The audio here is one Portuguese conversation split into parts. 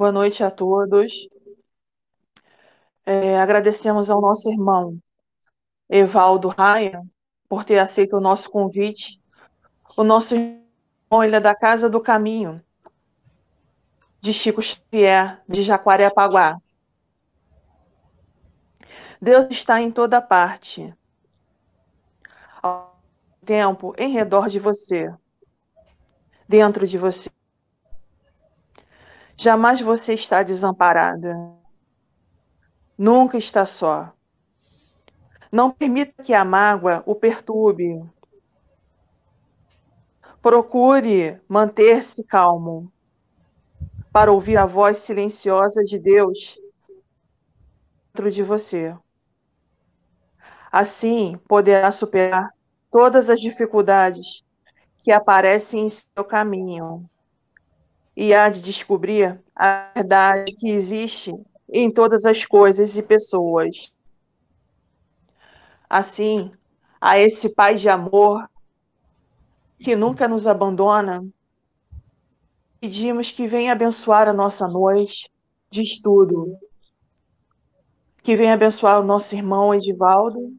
Boa noite a todos. Agradecemos ao nosso irmão Evaldo Raia por ter aceito o nosso convite. O nosso irmão, ele é da Casa do Caminho, de Chico Xavier, de Jacarepaguá. Deus está em toda parte, ao tempo em redor de você, dentro de você. Jamais você está desamparada. Nunca está só. Não permita que a mágoa o perturbe. Procure manter-se calmo para ouvir a voz silenciosa de Deus dentro de você. Assim, poderá superar todas as dificuldades que aparecem em seu caminho e há de descobrir a verdade que existe em todas as coisas e pessoas. Assim, a esse Pai de amor que nunca nos abandona, pedimos que venha abençoar a nossa noite de estudo, que venha abençoar o nosso irmão Edivaldo,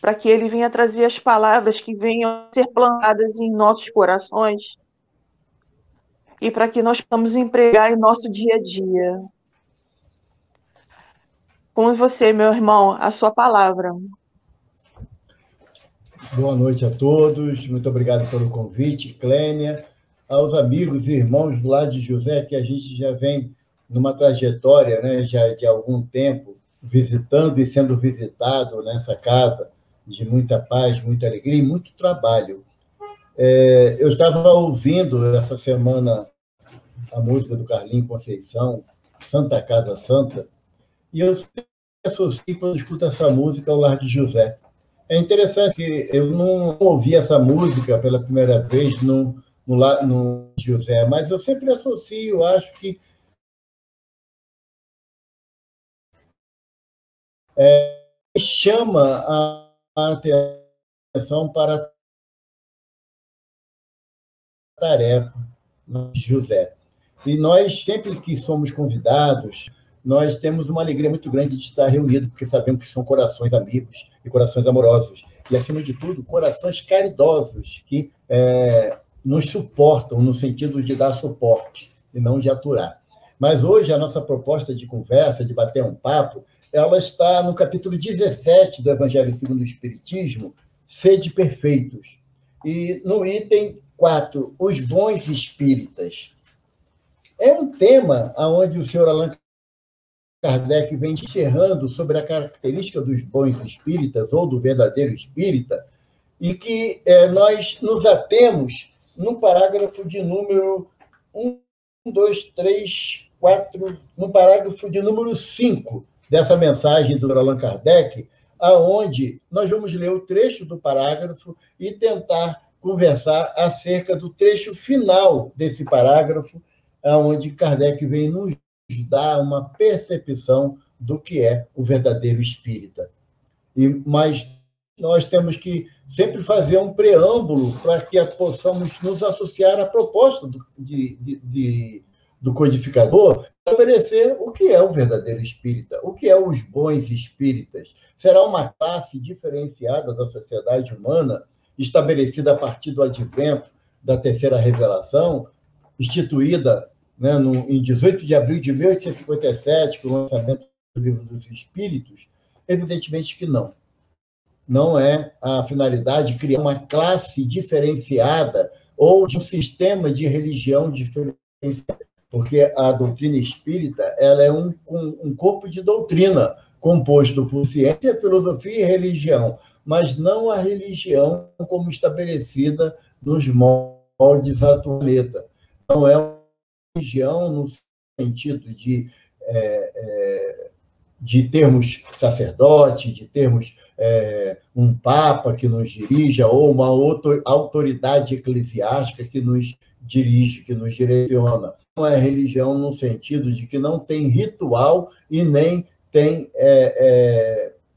para que ele venha trazer as palavras que venham ser plantadas em nossos corações e para que nós possamos empregar em nosso dia a dia. Com você, meu irmão, a sua palavra. Boa noite a todos, muito obrigado pelo convite, Clênia, aos amigos e irmãos do lar de José, que a gente já vem numa trajetória, né, já de algum tempo, visitando e sendo visitado nessa casa de muita paz, muita alegria e muito trabalho. Eu estava ouvindo essa semana a música do Carlinhos Conceição, Santa Casa Santa, e eu sempre associo, quando escuto essa música, ao lar de José. É interessante que eu não ouvi essa música pela primeira vez no José, mas eu sempre associo, acho que chama a atenção para a tarefa de José. E nós, sempre que somos convidados, nós temos uma alegria muito grande de estar reunidos, porque sabemos que são corações amigos e corações amorosos. E, acima de tudo, corações caridosos, que nos suportam no sentido de dar suporte e não de aturar. Mas hoje a nossa proposta de conversa, de bater um papo, ela está no capítulo 17 do Evangelho segundo o Espiritismo, Sede Perfeitos. E no item 4, os bons espíritas. É um tema onde o senhor Allan Kardec vem encerrando sobre a característica dos bons espíritas ou do verdadeiro espírita, e que nós nos atemos no parágrafo de número 1, 2, 3, 4, no parágrafo de número 5 dessa mensagem do Allan Kardec, aonde nós vamos ler o trecho do parágrafo e tentar conversar acerca do trecho final desse parágrafo, onde Kardec vem nos dar uma percepção do que é o verdadeiro espírita. Mas nós temos que sempre fazer um preâmbulo para que possamos nos associar à proposta do codificador, estabelecer o que é o verdadeiro espírita, o que é os bons espíritas. Será uma classe diferenciada da sociedade humana, estabelecida a partir do advento da terceira revelação, instituída em 18 de abril de 1857, com o lançamento do Livro dos Espíritos? Evidentemente que não. Não é a finalidade criar uma classe diferenciada ou de um sistema de religião diferenciado, porque a doutrina espírita ela é um corpo de doutrina composto por ciência, filosofia e religião, mas não a religião como estabelecida nos moldes atuais. Não é uma religião no sentido de termos sacerdote, de termos um papa que nos dirija, ou uma outra autoridade eclesiástica que nos dirige, que nos direciona. Não é religião no sentido de que não tem ritual e nem tem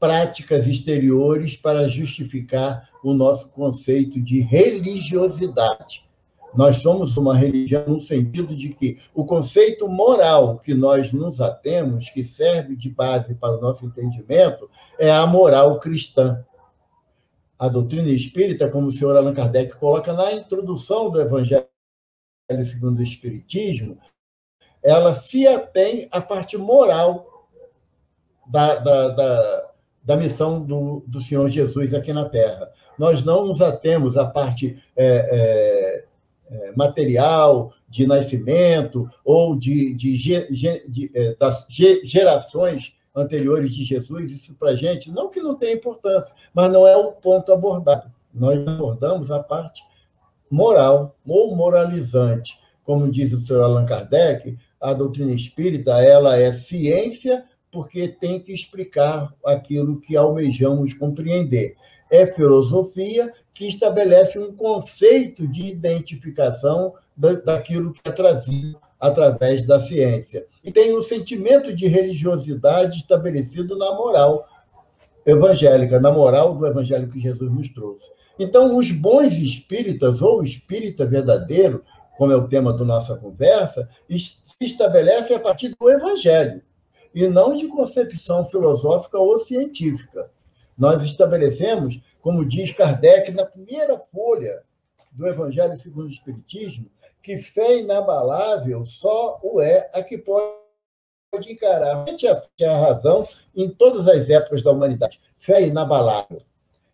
práticas exteriores para justificar o nosso conceito de religiosidade. Nós somos uma religião no sentido de que o conceito moral que nós nos atemos, que serve de base para o nosso entendimento, é a moral cristã. A doutrina espírita, como o senhor Allan Kardec coloca na introdução do Evangelho segundo o Espiritismo, ela se atém à parte moral da missão do Senhor Jesus aqui na Terra. Nós não nos atemos à parte material, de nascimento, ou das gerações anteriores de Jesus. Isso para a gente, não que não tenha importância, mas não é o ponto abordado. Nós abordamos a parte moral ou moralizante. Como diz o Sr. Allan Kardec, a doutrina espírita ela é ciência porque tem que explicar aquilo que almejamos compreender. É filosofia que estabelece um conceito de identificação daquilo que é trazido através da ciência. E tem um sentimento de religiosidade estabelecido na moral evangélica, na moral do evangelho que Jesus nos trouxe. Então, os bons espíritas, ou o espírita verdadeiro, como é o tema da nossa conversa, se estabelece a partir do evangelho, e não de concepção filosófica ou científica. Nós estabelecemos, como diz Kardec na primeira folha do Evangelho segundo o Espiritismo, que fé inabalável só o é a que pode encarar a razão em todas as épocas da humanidade. Fé inabalável.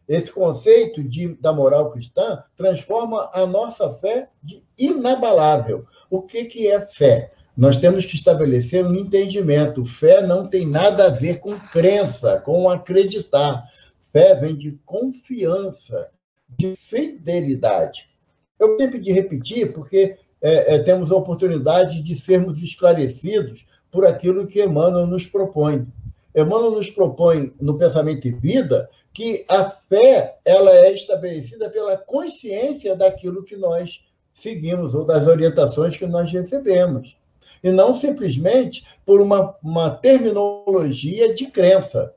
Esse conceito da moral cristã transforma a nossa fé de inabalável. O que é fé? Nós temos que estabelecer um entendimento. Fé não tem nada a ver com crença, com acreditar. Fé vem de confiança, de fidelidade. Eu sempre de repetir, porque temos a oportunidade de sermos esclarecidos por aquilo que Emmanuel nos propõe. Emmanuel nos propõe, no Pensamento e Vida, que a fé ela é estabelecida pela consciência daquilo que nós seguimos, ou das orientações que nós recebemos, e não simplesmente por uma terminologia de crença.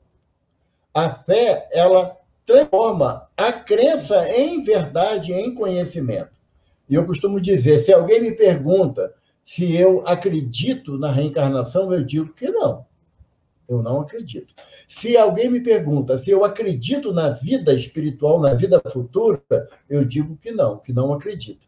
A fé, ela transforma a crença em verdade, em conhecimento. E eu costumo dizer, se alguém me pergunta se eu acredito na reencarnação, eu digo que não. Eu não acredito. Se alguém me pergunta se eu acredito na vida espiritual, na vida futura, eu digo que não acredito.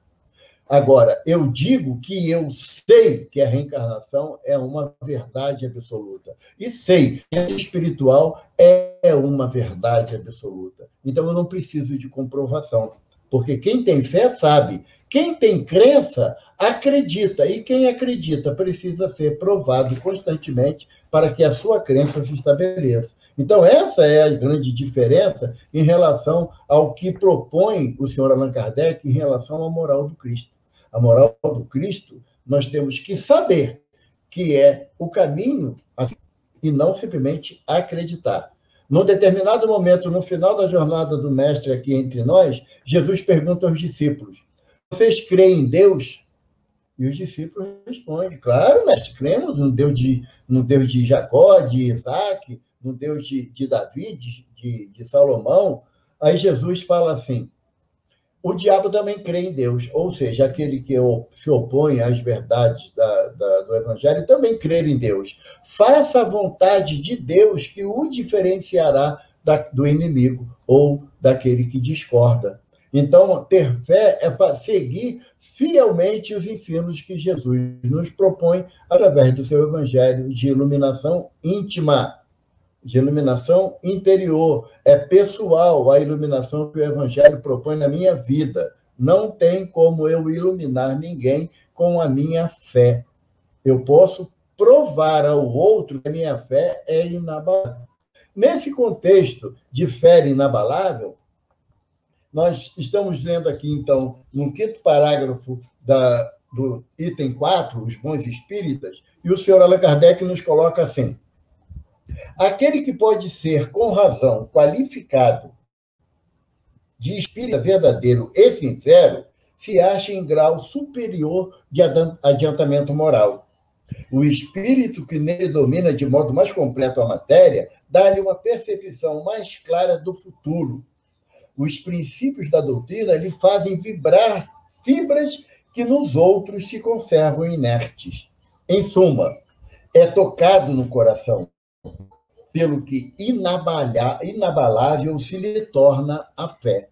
Agora, eu digo que eu sei que a reencarnação é uma verdade absoluta. E sei que a espiritual é uma verdade absoluta. Então, eu não preciso de comprovação. Porque quem tem fé sabe. Quem tem crença, acredita. E quem acredita precisa ser provado constantemente para que a sua crença se estabeleça. Então, essa é a grande diferença em relação ao que propõe o senhor Allan Kardec em relação à moral do Cristo. A moral do Cristo, nós temos que saber que é o caminho e não simplesmente acreditar. Num determinado momento, no final da jornada do Mestre aqui entre nós, Jesus pergunta aos discípulos, vocês creem em Deus? E os discípulos respondem, claro, mestre, cremos no Deus de Jacó, de Isaac, no Deus de Davi, de Salomão. Aí Jesus fala assim, o diabo também crê em Deus, ou seja, aquele que se opõe às verdades do Evangelho também crê em Deus. Faça a vontade de Deus que o diferenciará do inimigo ou daquele que discorda. Então, ter fé é seguir fielmente os ensinos que Jesus nos propõe através do seu Evangelho de iluminação íntima, de iluminação interior. É pessoal a iluminação que o Evangelho propõe na minha vida. Não tem como eu iluminar ninguém com a minha fé. Eu posso provar ao outro que a minha fé é inabalável. Nesse contexto de fé inabalável, nós estamos lendo aqui, então, no 5º parágrafo do item 4, os bons espíritas, e o senhor Allan Kardec nos coloca assim, aquele que pode ser, com razão, qualificado de espírito verdadeiro e sincero, se acha em grau superior de adiantamento moral. O espírito que nele domina de modo mais completo a matéria, dá-lhe uma percepção mais clara do futuro. Os princípios da doutrina lhe fazem vibrar fibras que nos outros se conservam inertes. Em suma, é tocado no coração, pelo que inabalável se lhe torna a fé.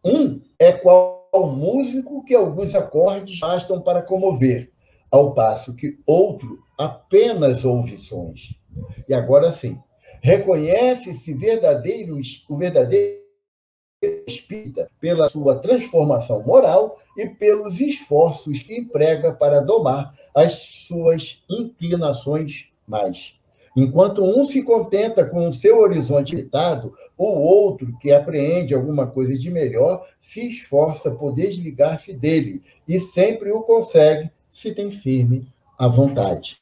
Um é qual músico que alguns acordes bastam para comover, ao passo que outro apenas ouve sons. E agora sim, reconhece-se o verdadeiro espírita pela sua transformação moral e pelos esforços que emprega para domar as suas inclinações mais. Enquanto um se contenta com o seu horizonte limitado, o outro, que apreende alguma coisa de melhor, se esforça por desligar-se dele e sempre o consegue se tem firme a vontade.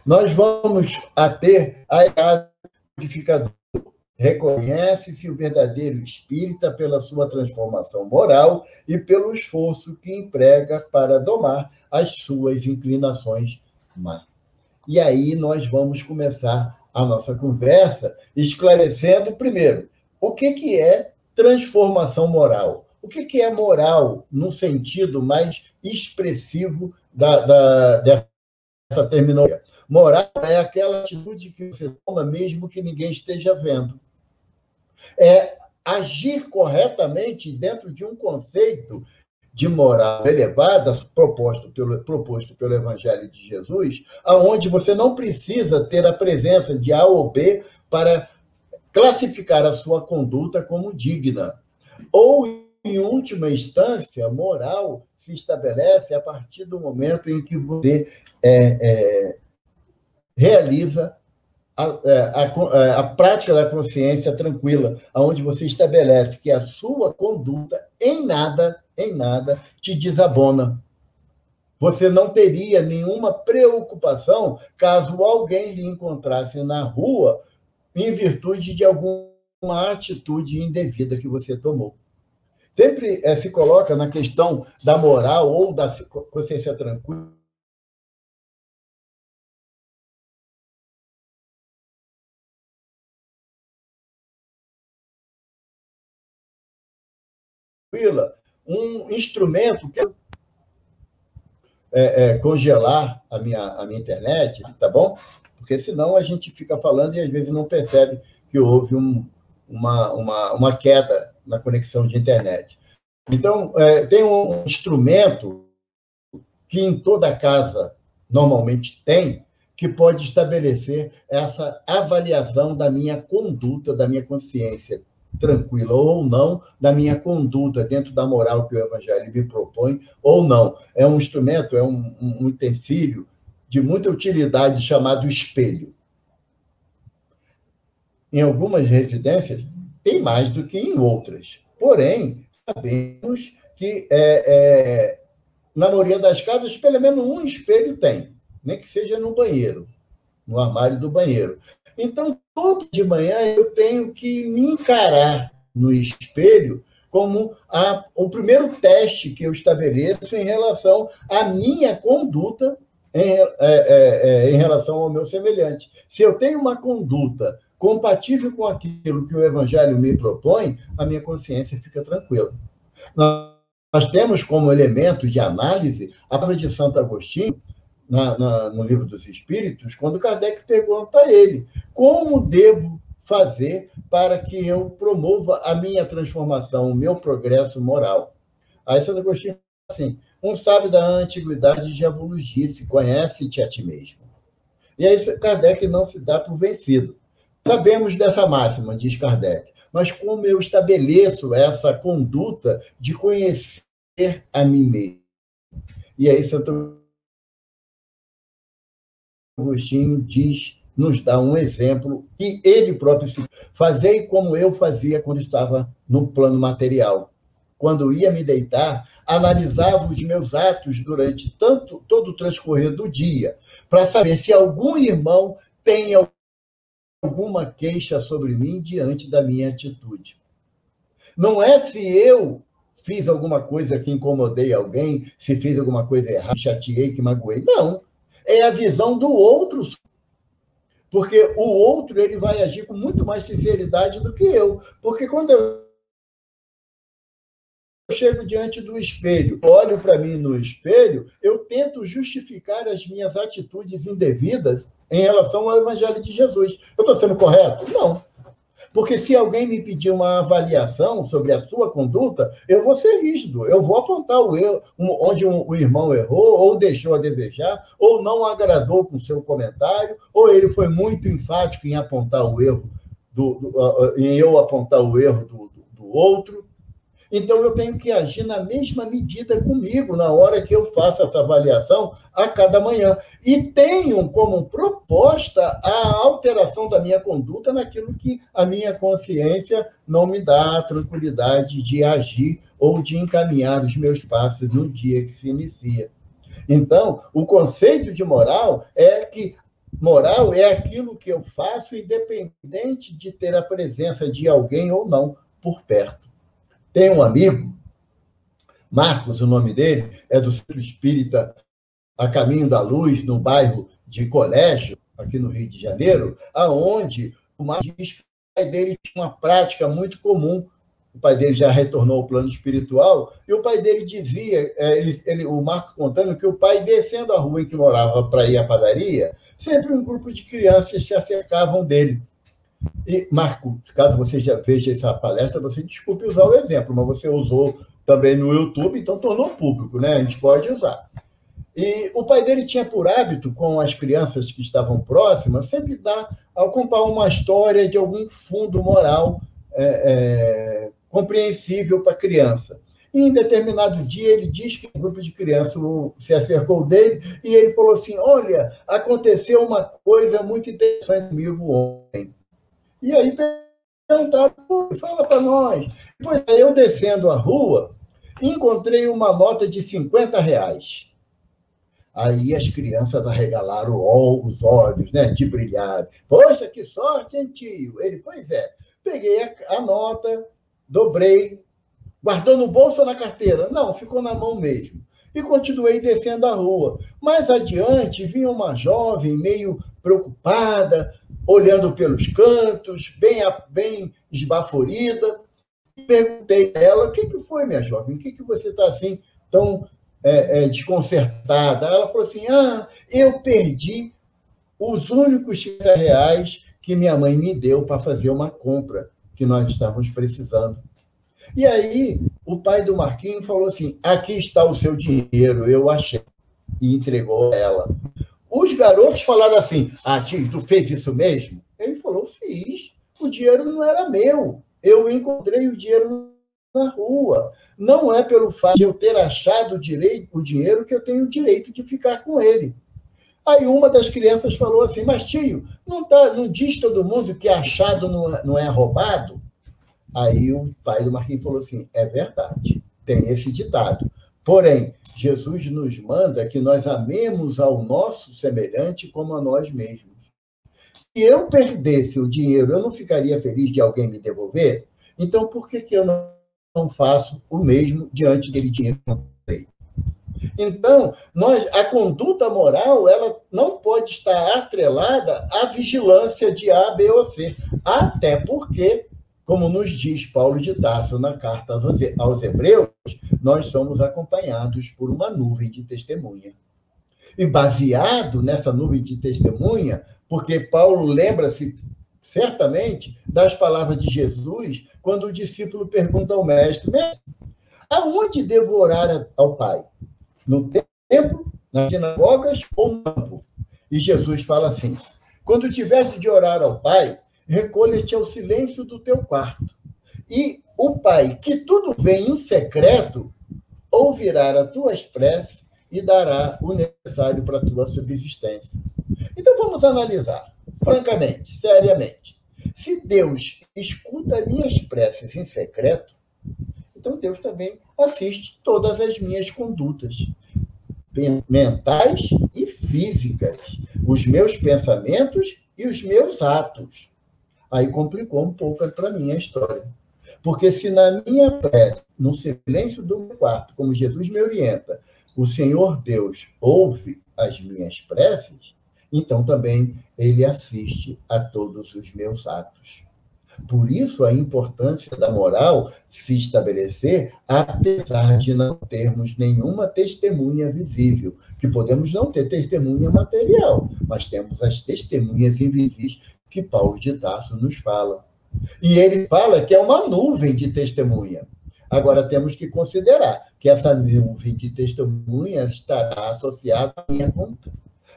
Nós vamos a ter a codificador. Reconhece-se o verdadeiro espírita pela sua transformação moral e pelo esforço que emprega para domar as suas inclinações más. E aí nós vamos começar a nossa conversa esclarecendo, primeiro, o que é transformação moral? O que é moral no sentido mais expressivo dessa terminologia? Moral é aquela atitude que você toma mesmo que ninguém esteja vendo. É agir corretamente dentro de um conceito de moral elevada proposto pelo Evangelho de Jesus, aonde você não precisa ter a presença de A ou B para classificar a sua conduta como digna. Ou, em última instância, moral se estabelece a partir do momento em que você realiza a prática da consciência tranquila, onde você estabelece que a sua conduta em nada te desabona. Você não teria nenhuma preocupação caso alguém lhe encontrasse na rua em virtude de alguma atitude indevida que você tomou. Sempre se coloca na questão da moral ou da consciência tranquila um instrumento que congelar a minha internet, tá bom? Porque senão a gente fica falando e às vezes não percebe que houve uma queda na conexão de internet. Então, tem um instrumento que em toda casa normalmente tem, que pode estabelecer essa avaliação da minha conduta, da minha consciência tranquila ou não, da minha conduta dentro da moral que o Evangelho me propõe ou não. É um instrumento, é um utensílio de muita utilidade chamado espelho. Em algumas residências, tem mais do que em outras. Porém, sabemos que na maioria das casas, pelo menos um espelho tem, nem que seja no banheiro, no armário do banheiro. Então, todo de manhã eu tenho que me encarar no espelho como o primeiro teste que eu estabeleço em relação à minha conduta em relação ao meu semelhante. Se eu tenho uma conduta compatível com aquilo que o Evangelho me propõe, a minha consciência fica tranquila. Nós temos como elemento de análise a palavra de Santo Agostinho, no Livro dos Espíritos, quando Kardec pergunta a ele: como devo fazer para que eu promova a minha transformação, o meu progresso moral? Aí Santo Agostinho fala assim: um sábio da antiguidade já vos disse, conhece-te a ti mesmo. E aí Kardec não se dá por vencido. Sabemos dessa máxima, diz Kardec, mas como eu estabeleço essa conduta de conhecer a mim mesmo? E aí Santo Agostinho nos dá um exemplo que ele próprio se fazei como eu fazia quando estava no plano material. Quando ia me deitar, analisava os meus atos durante todo o transcorrer do dia, para saber se algum irmão tem alguma queixa sobre mim diante da minha atitude. Não é se eu fiz alguma coisa que incomodei alguém, se fiz alguma coisa errada, chateei, que magoei. Não. É a visão do outro. Porque o outro ele vai agir com muito mais sinceridade do que eu. Porque quando eu chego diante do espelho, olho para mim no espelho, eu tento justificar as minhas atitudes indevidas em relação ao Evangelho de Jesus. Eu estou sendo correto? Não. Porque se alguém me pedir uma avaliação sobre a sua conduta, eu vou ser rígido, eu vou apontar o erro, onde o irmão errou, ou deixou a desejar, ou não agradou com o seu comentário, ou ele foi muito enfático em apontar o erro, em eu apontar o erro do outro. Então, eu tenho que agir na mesma medida comigo, na hora que eu faço essa avaliação a cada manhã. E tenho como proposta a alteração da minha conduta naquilo que a minha consciência não me dá a tranquilidade de agir ou de encaminhar os meus passos no dia que se inicia. Então, o conceito de moral é que moral é aquilo que eu faço independente de ter a presença de alguém ou não por perto. Tem um amigo, Marcos, o nome dele, é do Centro Espírita A Caminho da Luz, no bairro de Colégio, aqui no Rio de Janeiro, aonde o Marcos diz que o pai dele tinha uma prática muito comum. O pai dele já retornou ao plano espiritual, e o pai dele dizia, o Marcos contando, que o pai, descendo a rua em que morava para ir à padaria, sempre um grupo de crianças se acercavam dele. E, Marco, caso você já veja essa palestra, você desculpe usar o exemplo, mas você usou também no YouTube, então tornou público, né? A gente pode usar. E o pai dele tinha por hábito, com as crianças que estavam próximas, sempre dar, ao contar uma história de algum fundo moral compreensível para a criança. E, em determinado dia, ele diz que um grupo de crianças se acercou dele e ele falou assim: olha, aconteceu uma coisa muito interessante comigo ontem. E aí perguntaram: fala para nós. Pois aí, eu descendo a rua, encontrei uma nota de R$50. Aí as crianças arregalaram os olhos, né, de brilhar. Poxa, que sorte, hein, tio? Ele, pois é. Peguei a nota, dobrei, guardou no bolso ou na carteira? Não, ficou na mão mesmo. E continuei descendo a rua. Mais adiante, vinha uma jovem meio preocupada, olhando pelos cantos, bem esbaforida. E perguntei a ela: o que foi, minha jovem? O que você está assim tão desconcertada? Ela falou assim: eu perdi os únicos R$50 que minha mãe me deu para fazer uma compra que nós estávamos precisando. E aí, o pai do Marquinhos falou assim: aqui está o seu dinheiro, eu achei. E entregou a ela. Os garotos falaram assim: tio, tu fez isso mesmo? Ele falou: fiz. O dinheiro não era meu. Eu encontrei o dinheiro na rua. Não é pelo fato de eu ter achado o dinheiro que eu tenho o direito de ficar com ele. Aí uma das crianças falou assim: mas tio, não diz todo mundo que achado não é roubado? Aí o pai do Marquinhos falou assim: é verdade, tem esse ditado. Porém, Jesus nos manda que nós amemos ao nosso semelhante como a nós mesmos. Se eu perdesse o dinheiro, eu não ficaria feliz de alguém me devolver? Então, por que eu não faço o mesmo diante dele dinheiro que eu comprei? Então, a conduta moral, ela não pode estar atrelada à vigilância de A, B ou C. Até porque, como nos diz Paulo de Tarso na carta aos Hebreus, nós somos acompanhados por uma nuvem de testemunha. E baseado nessa nuvem de testemunha, porque Paulo lembra-se certamente das palavras de Jesus, quando o discípulo pergunta ao mestre: mestre, aonde devorar ao Pai? No templo, nas sinagogas ou no campo? E Jesus fala assim: quando tivesse de orar ao Pai, recolhe-te ao silêncio do teu quarto. E o Pai, que tudo vê em secreto, ouvirá as tuas preces e dará o necessário para a tua subsistência. Então vamos analisar, francamente, seriamente. Se Deus escuta minhas preces em secreto, então Deus também assiste todas as minhas condutas mentais e físicas, os meus pensamentos e os meus atos. Aí complicou um pouco para mim a história. Porque se na minha prece, no silêncio do meu quarto, como Jesus me orienta, o Senhor Deus ouve as minhas preces, então também ele assiste a todos os meus atos. Por isso, a importância da moral se estabelecer, apesar de não termos nenhuma testemunha visível, que podemos não ter testemunha material, mas temos as testemunhas invisíveis que Paulo de Tarso nos fala. E ele fala que é uma nuvem de testemunha. Agora, temos que considerar que essa nuvem de testemunhas estará associada à minha conta.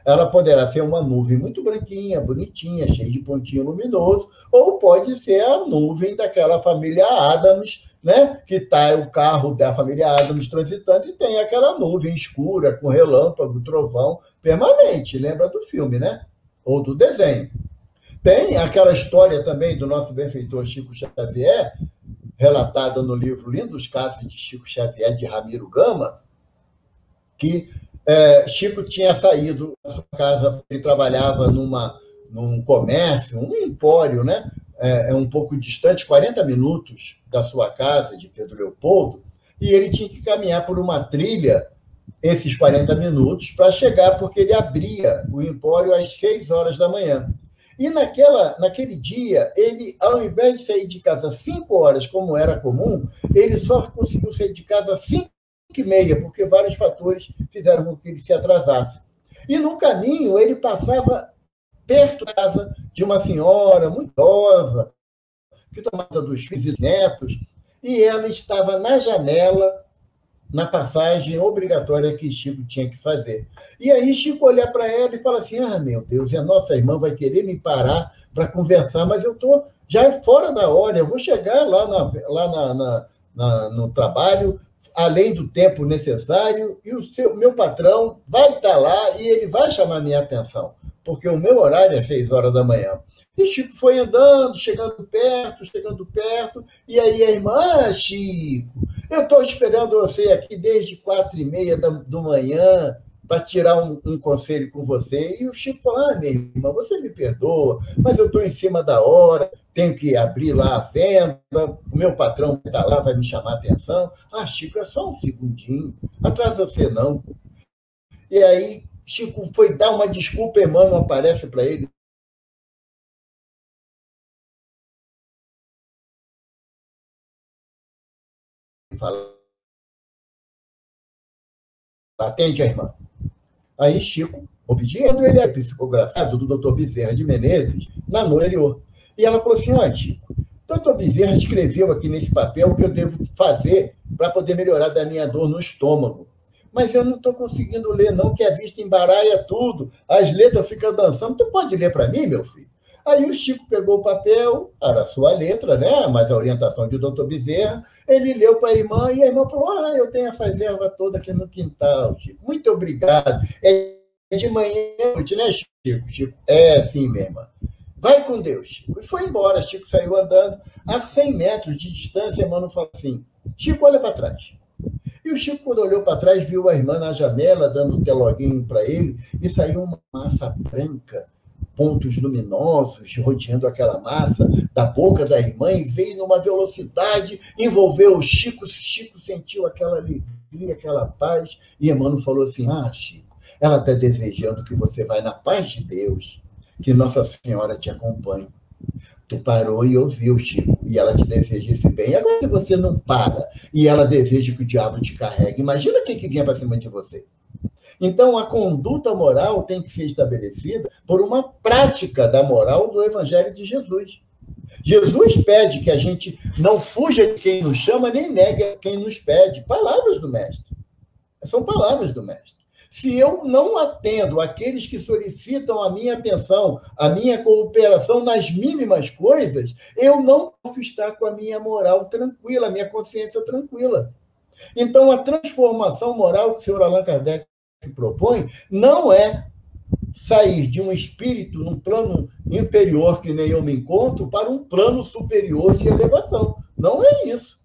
Ela poderá ser uma nuvem muito branquinha, bonitinha, cheia de pontinho luminoso, ou pode ser a nuvem daquela família Adams, né? Que está o carro da família Adams transitando e tem aquela nuvem escura, com relâmpago, trovão permanente. Lembra do filme, né? Ou do desenho. Tem aquela história também do nosso benfeitor Chico Xavier, relatada no livro Lindos Casos de Chico Xavier, de Ramiro Gama, que Chico tinha saído da sua casa, ele trabalhava num comércio, um empório, né? Um pouco distante, 40 minutos da sua casa, de Pedro Leopoldo, e ele tinha que caminhar por uma trilha esses 40 minutos para chegar, porque ele abria o empório às 6 horas da manhã. E naquele dia, ele, ao invés de sair de casa às 5 horas, como era comum, ele só conseguiu sair de casa às 5h30, porque vários fatores fizeram com que ele se atrasasse. E no caminho, ele passava perto da casa de uma senhora muito idosa, que tomava dos filhos e netos, e ela estava na janela, na passagem obrigatória que Chico tinha que fazer. E aí Chico olha para ela e fala assim, meu Deus, a nossa irmã vai querer me parar para conversar, mas eu estou já fora da hora, eu vou chegar lá no trabalho, além do tempo necessário, e o meu patrão vai estar lá e ele vai chamar minha atenção, porque o meu horário é 6 horas da manhã. E Chico foi andando, chegando perto, e aí a irmã, Chico, eu estou esperando você aqui desde 4h30 da manhã para tirar um conselho com você. E o Chico falou, minha irmã, você me perdoa, mas eu estou em cima da hora, tenho que abrir lá a venda, o meu patrão está lá, vai me chamar a atenção. Chico, é só um segundinho, atrás você não. E aí Chico foi dar uma desculpa, Emmanuel aparece para ele, fala, atende a irmã. Aí Chico, obediendo, ele é psicografado do Dr. Bezerra de Menezes na noite anterior. E ela falou assim, Chico, Dr. Bezerra escreveu aqui nesse papel o que eu devo fazer para poder melhorar da minha dor no estômago. Mas eu não estou conseguindo ler, não, que a vista embaralha tudo, as letras ficam dançando. Tu pode ler para mim, meu filho? Aí o Chico pegou o papel, era a sua letra, né? Mas a orientação de Dr. Bezerra, ele leu para a irmã, e a irmã falou, eu tenho essa erva toda aqui no quintal, Chico. Muito obrigado. É de manhã à noite, né, Chico? Chico, sim, minha irmã. Vai com Deus, Chico. E foi embora, Chico saiu andando. A 100 metros de distância, a irmã falou assim, Chico, olha para trás. E o Chico, quando olhou para trás, viu a irmã na janela, dando um teloguinho para ele, e saiu uma massa branca, pontos luminosos, rodeando aquela massa da boca da irmã, e veio numa velocidade, envolveu o Chico. Chico sentiu aquela alegria, aquela paz, e Emmanuel falou assim, Chico, ela está desejando que você vá na paz de Deus, que Nossa Senhora te acompanhe. Tu parou e ouviu, Chico, e ela te deseja esse bem. Agora, se você não para, e ela deseja que o diabo te carregue, imagina quem que vinha para cima de você. Então, a conduta moral tem que ser estabelecida por uma prática da moral do Evangelho de Jesus. Jesus pede que a gente não fuja de quem nos chama, nem negue quem nos pede. Palavras do Mestre. São palavras do Mestre. Se eu não atendo aqueles que solicitam a minha atenção, a minha cooperação nas mínimas coisas, eu não posso estar com a minha moral tranquila, a minha consciência tranquila. Então, a transformação moral que o senhor Allan Kardec propõe não é sair de um espírito num plano inferior, que nem eu me encontro, para um plano superior de elevação. Não é isso.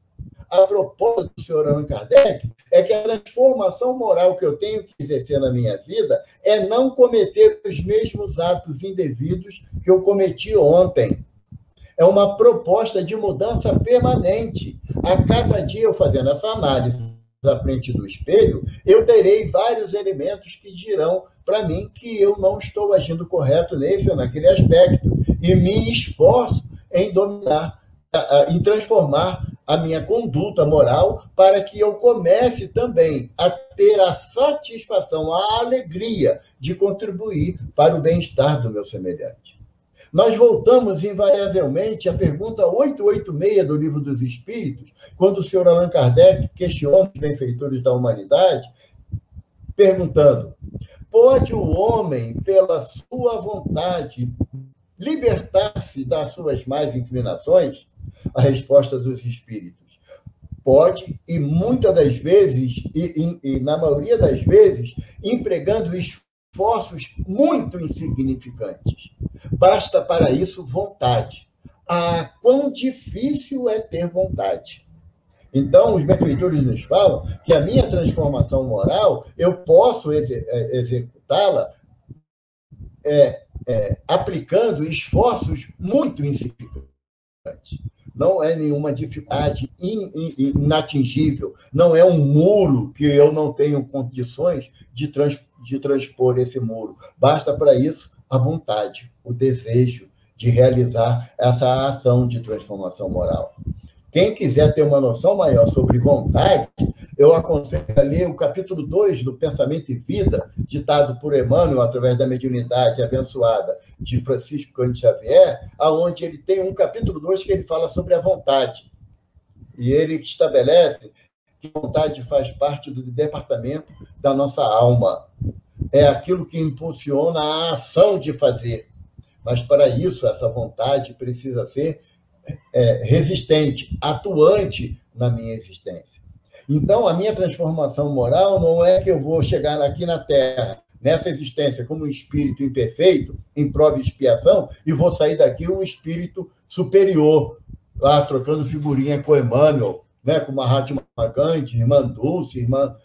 A proposta do senhor Allan Kardec é que a transformação moral que eu tenho que exercer na minha vida é não cometer os mesmos atos indevidos que eu cometi ontem. É uma proposta de mudança permanente. A cada dia eu fazendo essa análise à frente do espelho, eu terei vários elementos que dirão para mim que eu não estou agindo correto nesse ou naquele aspecto. E me esforço em dominar, em transformar a minha conduta moral, para que eu comece também a ter a satisfação, a alegria de contribuir para o bem-estar do meu semelhante. Nós voltamos invariavelmente à pergunta 886 do Livro dos Espíritos, quando o senhor Allan Kardec questiona os benfeitores da humanidade, perguntando: pode o homem, pela sua vontade, libertar-se das suas más inclinações? A resposta dos espíritos: pode, e muitas das vezes, e na maioria das vezes, empregando esforços muito insignificantes. Basta para isso vontade. Ah, quão difícil é ter vontade! Então, os benfeitores nos falam que a minha transformação moral, eu posso executá-la aplicando esforços muito insignificantes. Não é nenhuma dificuldade inatingível, não é um muro que eu não tenho condições de transpor esse muro. Basta para isso a vontade, o desejo de realizar essa ação de transformação moral. Quem quiser ter uma noção maior sobre vontade, eu aconselho a ler o capítulo 2 do Pensamento e Vida, ditado por Emmanuel, através da mediunidade abençoada de Francisco Cândido Xavier, onde ele tem um capítulo 2 que ele fala sobre a vontade. E ele estabelece que a vontade faz parte do departamento da nossa alma. É aquilo que impulsiona a ação de fazer. Mas, para isso, essa vontade precisa ser resistente, atuante na minha existência. Então, a minha transformação moral não é que eu vou chegar aqui na Terra, nessa existência, como um espírito imperfeito, em prova e expiação, e vou sair daqui um espírito superior, lá trocando figurinha com Emmanuel, né, com Mahatma Gandhi, irmã Dulce, irmã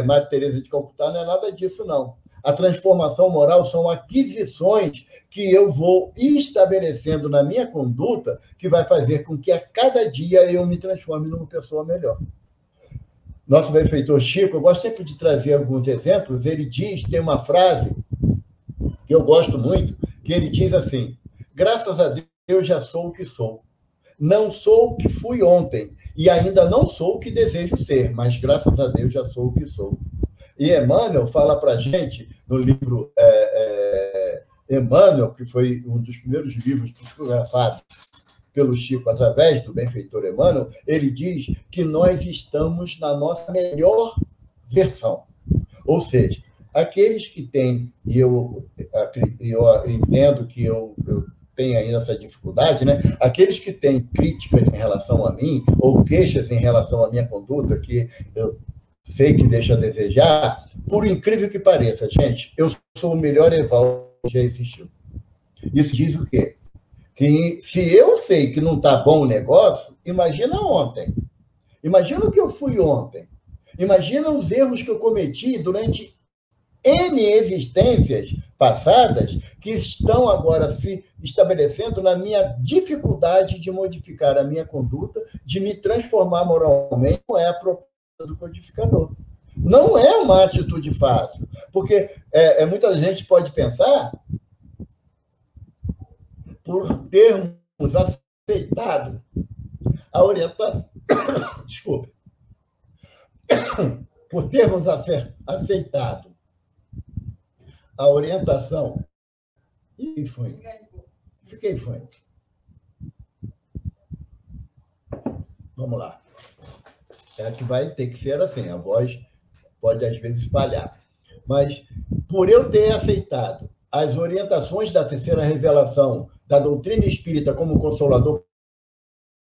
Madre Teresa de Calcutá. Não é nada disso, não. A transformação moral são aquisições que eu vou estabelecendo na minha conduta, que vai fazer com que a cada dia eu me transforme numa pessoa melhor. Nosso benfeitor Chico, eu gosto sempre de trazer alguns exemplos, ele diz, tem uma frase que eu gosto muito, que ele diz assim: graças a Deus já sou o que sou. Não sou o que fui ontem, e ainda não sou o que desejo ser, mas graças a Deus já sou o que sou. E Emmanuel fala para a gente, no livro Emmanuel, que foi um dos primeiros livros psicografados pelo Chico através do benfeitor Emmanuel, ele diz que nós estamos na nossa melhor versão. Ou seja, aqueles que têm, e eu entendo que eu tenho ainda essa dificuldade, né? Aqueles que têm críticas em relação a mim, ou queixas em relação à minha conduta, que eu sei que deixa a desejar, por incrível que pareça, gente, eu sou o melhor Evaldo que já existiu. Isso diz o quê? Que se eu sei que não está bom o negócio, imagina ontem. Imagina o que eu fui ontem. Imagina os erros que eu cometi durante N existências passadas que estão agora se estabelecendo na minha dificuldade de modificar a minha conduta, de me transformar moralmente. Não é a proposta do codificador. Não é uma atitude fácil, porque muita gente pode pensar, por termos aceitado a orientação, desculpe, por termos aceitado a orientação, e foi, fiquei franco. Vamos lá. É que vai ter que ser assim, a voz pode às vezes falhar. Mas, por eu ter aceitado as orientações da terceira revelação da doutrina espírita como consolador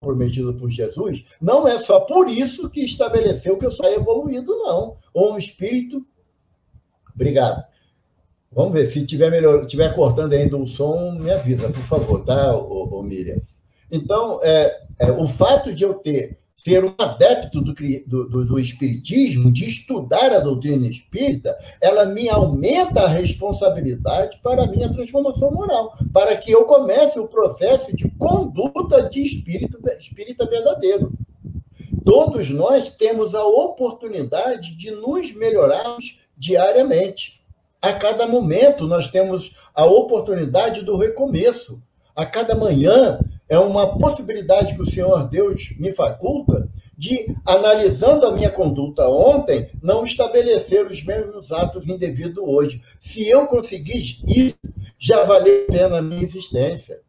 prometido por Jesus, não é só por isso que estabeleceu que eu saia evoluído, não. Ou um espírito... Obrigado. Vamos ver, se estiver cortando ainda o som, me avisa, por favor, tá, Miriam? Então, o fato de eu ser um adepto do espiritismo, de estudar a doutrina espírita, ela me aumenta a responsabilidade para a minha transformação moral, para que eu comece o processo de conduta de espírita verdadeiro. Todos nós temos a oportunidade de nos melhorarmos diariamente. A cada momento nós temos a oportunidade do recomeço. A cada manhã é uma possibilidade que o Senhor Deus me faculta de, analisando a minha conduta ontem, não estabelecer os mesmos atos indevidos hoje. Se eu conseguir isso, já valeu a pena a minha existência.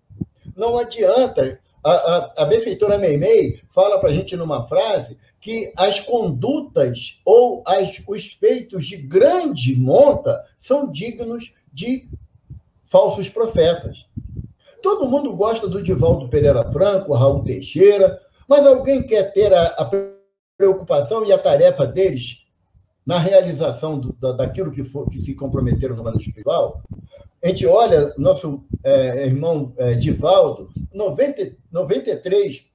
Não adianta. A benfeitora Meimei fala para a gente numa frase que as condutas ou os feitos de grande monta são dignos de falsos profetas. Todo mundo gosta do Divaldo Pereira Franco, Raul Teixeira, mas alguém quer ter a preocupação e a tarefa deles na realização daquilo que se comprometeram no plano espiritual? A gente olha nosso irmão Divaldo, 93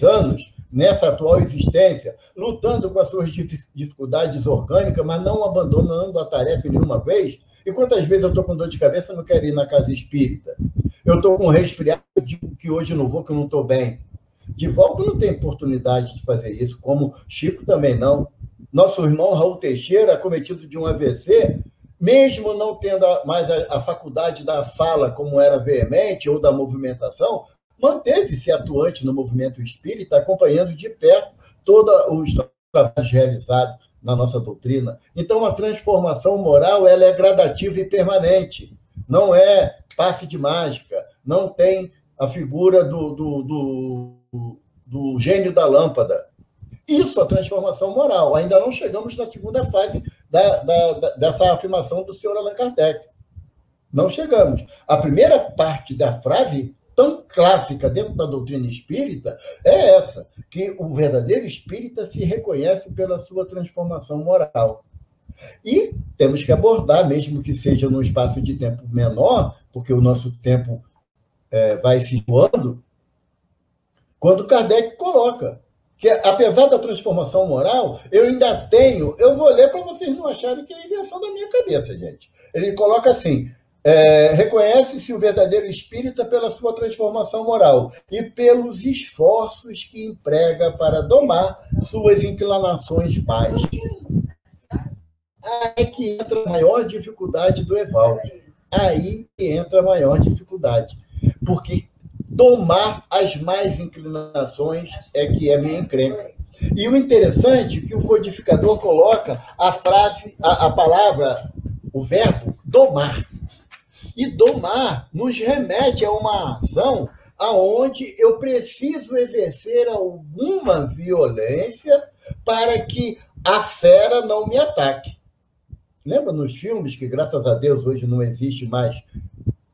anos nessa atual existência, lutando com as suas dificuldades orgânicas, mas não abandonando a tarefa nenhuma vez. E quantas vezes eu estou com dor de cabeça e não quero ir na casa espírita? Eu estou com resfriado, digo que hoje não vou, que eu não estou bem. Divaldo não tem oportunidade de fazer isso, como Chico também não. Nosso irmão Raul Teixeira, acometido de um AVC, mesmo não tendo mais a faculdade da fala como era veemente, ou da movimentação, manteve-se atuante no movimento espírita, acompanhando de perto todos os trabalhos realizados na nossa doutrina. Então, a transformação moral ela é gradativa e permanente. Não é passe de mágica, não tem a figura do gênio da lâmpada. Isso é a transformação moral. Ainda não chegamos na segunda fase dessa afirmação do senhor Allan Kardec. Não chegamos. A primeira parte da frase, tão clássica dentro da doutrina espírita, é essa, que o verdadeiro espírita se reconhece pela sua transformação moral. E temos que abordar, mesmo que seja num espaço de tempo menor, porque o nosso tempo vai se voando, quando Kardec coloca que, apesar da transformação moral, eu ainda tenho... Eu vou ler para vocês não acharem que é invenção da minha cabeça, gente. Ele coloca assim, reconhece-se o verdadeiro espírita pela sua transformação moral e pelos esforços que emprega para domar suas inclinações mais. Aí que entra a maior dificuldade do Evaldo. Aí que entra a maior dificuldade. Porque domar as mais inclinações é que é minha encrenca. E o interessante é que o codificador coloca a frase, a palavra, o verbo domar. E domar nos remete a uma ação aonde eu preciso exercer alguma violência para que a fera não me ataque. Lembra nos filmes que, graças a Deus, hoje não existe mais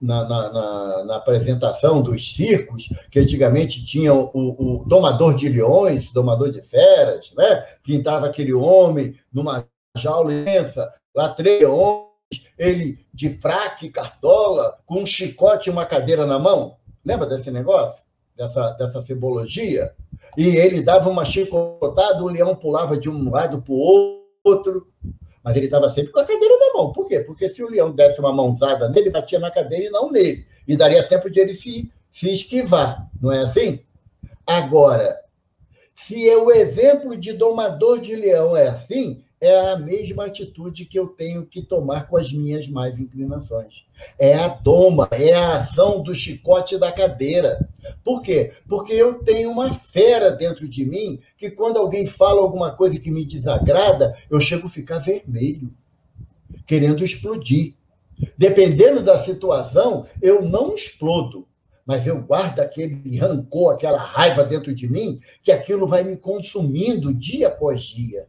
na apresentação dos circos, que antigamente tinham o domador de leões, domador de feras, né? Pintava aquele homem numa jaula imensa, lá 3 leões, ele de fraque, cartola, com um chicote e uma cadeira na mão. Lembra desse negócio? Dessa simbologia? E ele dava uma chicotada, o leão pulava de um lado para o outro, mas ele estava sempre com a cadeira na mão. Por quê? Porque se o leão desse uma mãozada nele, batia na cadeira e não nele. E daria tempo de ele se esquivar. Não é assim? Agora, se o exemplo de domador de leão é assim, é a mesma atitude que eu tenho que tomar com as minhas más inclinações. É a doma, é a ação do chicote da cadeira. Por quê? Porque eu tenho uma fera dentro de mim que, quando alguém fala alguma coisa que me desagrada, eu chego a ficar vermelho, querendo explodir. Dependendo da situação, eu não explodo, mas eu guardo aquele rancor, aquela raiva dentro de mim, que aquilo vai me consumindo dia após dia.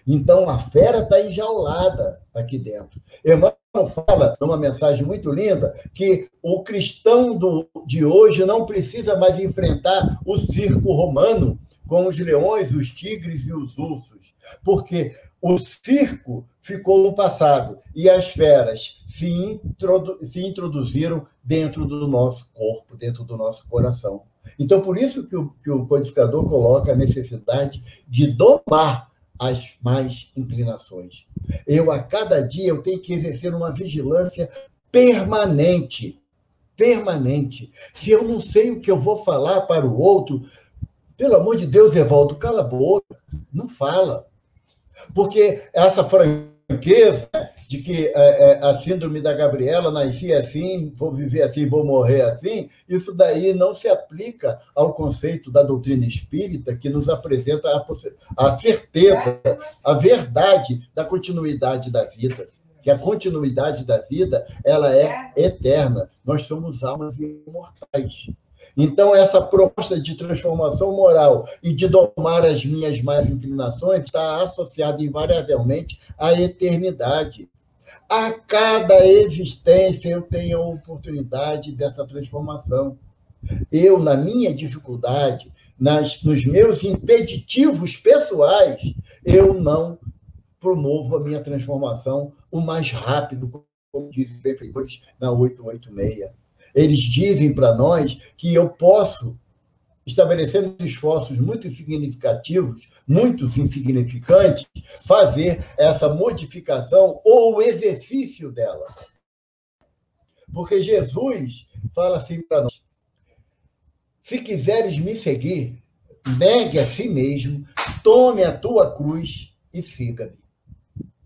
Então, a fera está enjaulada aqui dentro. Emmanuel fala, numa mensagem muito linda, que o cristão de hoje não precisa mais enfrentar o circo romano com os leões, os tigres e os ursos, porque o circo ficou no passado e as feras se introduziram dentro do nosso corpo, dentro do nosso coração. Então, por isso que o codificador coloca a necessidade de domar as más inclinações. A cada dia, eu tenho que exercer uma vigilância permanente. Permanente. Se eu não sei o que eu vou falar para o outro, pelo amor de Deus, Evaldo, cala a boca. Não fala. Porque essa franqueza franqueza de que a síndrome da Gabriela, nasci assim, vou viver assim, vou morrer assim, isso daí não se aplica ao conceito da doutrina espírita, que nos apresenta a certeza, a verdade da continuidade da vida, que a continuidade da vida ela é eterna. Nós somos almas imortais. Então, essa proposta de transformação moral e de domar as minhas más inclinações está associada invariavelmente à eternidade. A cada existência eu tenho a oportunidade dessa transformação. Eu, na minha dificuldade, nos meus impeditivos pessoais, eu não promovo a minha transformação o mais rápido, como dizem os benfeitores na 886. Eles dizem para nós que eu posso, estabelecendo esforços muito significativos, muito insignificantes, fazer essa modificação ou o exercício dela. Porque Jesus fala assim para nós: se quiseres me seguir, negue a si mesmo, tome a tua cruz e siga-me.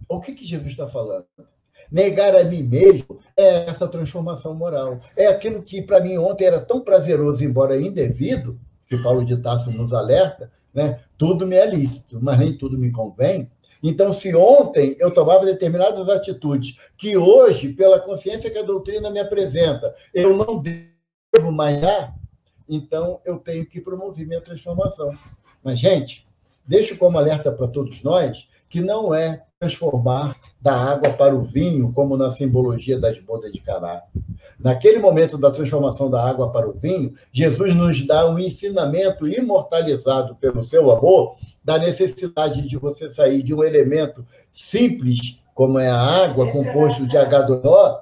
O que Jesus está falando? Negar a mim mesmo é essa transformação moral. É aquilo que, para mim, ontem era tão prazeroso, embora indevido, que Paulo de Tarso nos alerta, né? Tudo me é lícito, mas nem tudo me convém. Então, se ontem eu tomava determinadas atitudes que hoje, pela consciência que a doutrina me apresenta, eu não devo mais dar, então eu tenho que promover minha transformação. Mas, gente, deixo como alerta para todos nós que não é transformar da água para o vinho, como na simbologia das bodas de Caná. Naquele momento da transformação da água para o vinho, Jesus nos dá um ensinamento imortalizado pelo seu amor, da necessidade de você sair de um elemento simples, como é a água, composto de H2O,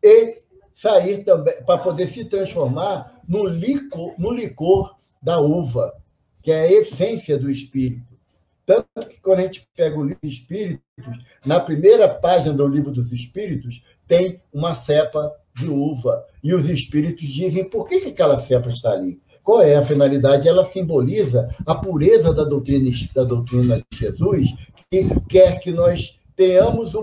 e sair também, para poder se transformar no licor da uva, que é a essência do Espírito. Tanto que, quando a gente pega o livro dos Espíritos, na primeira página do livro dos Espíritos, tem uma cepa de uva. E os Espíritos dizem por que aquela cepa está ali. Qual é a finalidade? Ela simboliza a pureza da doutrina de Jesus, que quer que nós tenhamos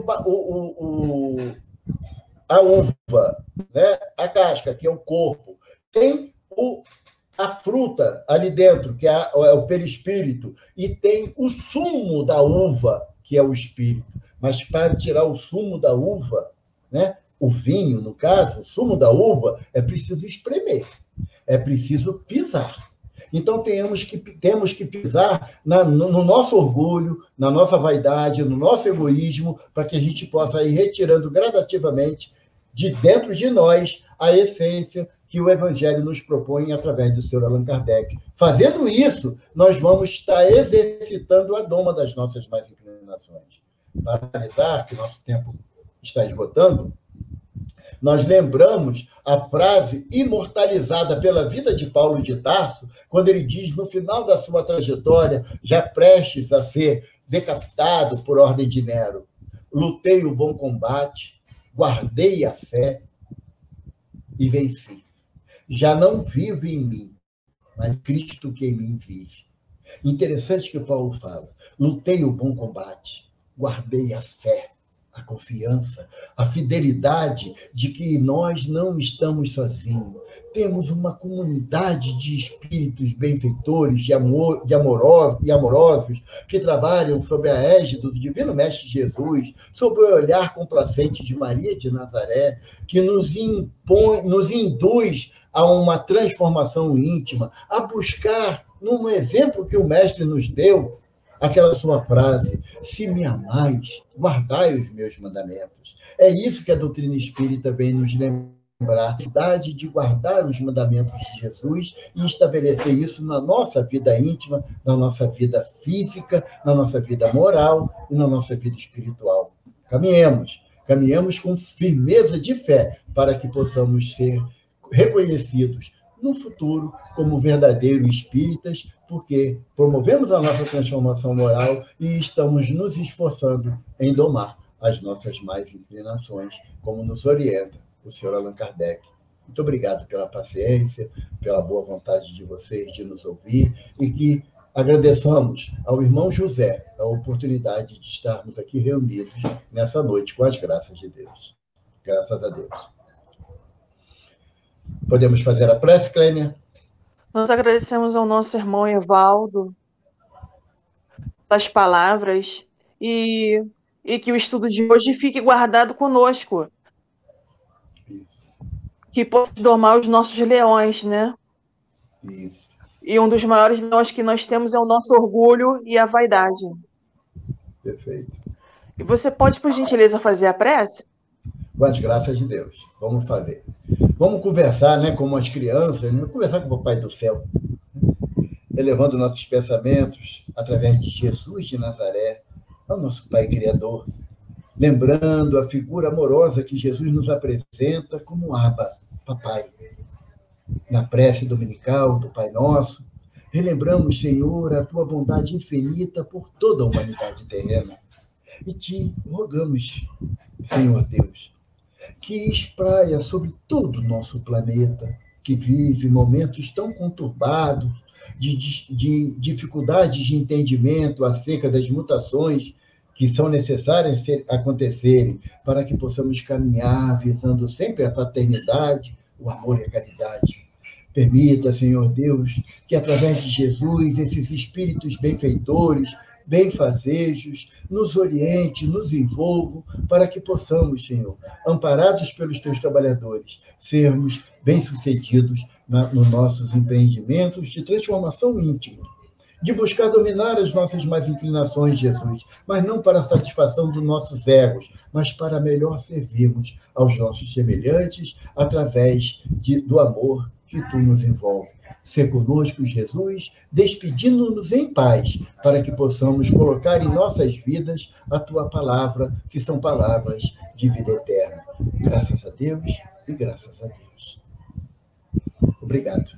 a uva, né? A casca, que é o corpo. Tem a fruta ali dentro, que é o perispírito, e tem o sumo da uva, que é o espírito. Mas para tirar o sumo da uva, né, o vinho, no caso, o sumo da uva, é preciso espremer, é preciso pisar. Então, temos que pisar no nosso orgulho, na nossa vaidade, no nosso egoísmo, para que a gente possa ir retirando gradativamente de dentro de nós a essência que o Evangelho nos propõe através do Sr. Allan Kardec. Fazendo isso, nós vamos estar exercitando a doma das nossas más inclinações. Para finalizar, que nosso tempo está esgotando, nós lembramos a frase imortalizada pela vida de Paulo de Tarso, quando ele diz, no final da sua trajetória, já prestes a ser decapitado por ordem de Nero: lutei o bom combate, guardei a fé e venci. Já não vivo em mim, mas Cristo que em mim vive. Interessante que o Paulo fala: lutei o bom combate, guardei a fé, a confiança, a fidelidade de que nós não estamos sozinhos. Temos uma comunidade de espíritos benfeitores e amorosos que trabalham sob a égide do Divino Mestre Jesus, sob o olhar complacente de Maria de Nazaré, que nos induz a uma transformação íntima, a buscar, num exemplo que o Mestre nos deu, aquela sua frase: se me amais, guardai os meus mandamentos. É isso que a doutrina espírita vem nos lembrar, a necessidade de guardar os mandamentos de Jesus e estabelecer isso na nossa vida íntima, na nossa vida física, na nossa vida moral e na nossa vida espiritual. Caminhemos com firmeza de fé para que possamos ser reconhecidos no futuro como verdadeiros espíritas, porque promovemos a nossa transformação moral e estamos nos esforçando em domar as nossas más inclinações, como nos orienta o Sr. Allan Kardec. Muito obrigado pela paciência, pela boa vontade de vocês de nos ouvir, e que Agradeçamos ao irmão José a oportunidade de estarmos aqui reunidos nessa noite, com as graças de Deus. Graças a Deus. Podemos fazer a prece, Clênia? Nós agradecemos ao nosso irmão Evaldo pelas palavras e que o estudo de hoje fique guardado conosco. Isso. Que possa domar os nossos leões, né? Isso. E um dos maiores leões que nós temos é o nosso orgulho e a vaidade. Perfeito. E você pode, por gentileza, fazer a prece? Com as graças de Deus. Vamos fazer. Vamos conversar, né, como as crianças, né? Conversar com o Papai do Céu, elevando nossos pensamentos através de Jesus de Nazaré, ao nosso Pai Criador, lembrando a figura amorosa que Jesus nos apresenta como Abba, Papai. Na prece dominical do Pai Nosso, relembramos, Senhor, a tua bondade infinita por toda a humanidade terrena. E te rogamos, Senhor Deus, que espraia sobre todo o nosso planeta, que vive momentos tão conturbados, de dificuldades de entendimento acerca das mutações que são necessárias acontecerem para que possamos caminhar visando sempre a fraternidade, o amor e a caridade. Permita, Senhor Deus, que através de Jesus, esses espíritos benfeitores, benfazejos, nos oriente, nos envolvam, para que possamos, Senhor, amparados pelos teus trabalhadores, sermos bem-sucedidos nos nossos empreendimentos de transformação íntima, de buscar dominar as nossas más inclinações, Jesus, mas não para a satisfação dos nossos egos, mas para melhor servirmos aos nossos semelhantes através do amor que tu nos envolve. Ser conosco, Jesus, despedindo-nos em paz, para que possamos colocar em nossas vidas a tua palavra, que são palavras de vida eterna. Graças a Deus e graças a Deus. Obrigado.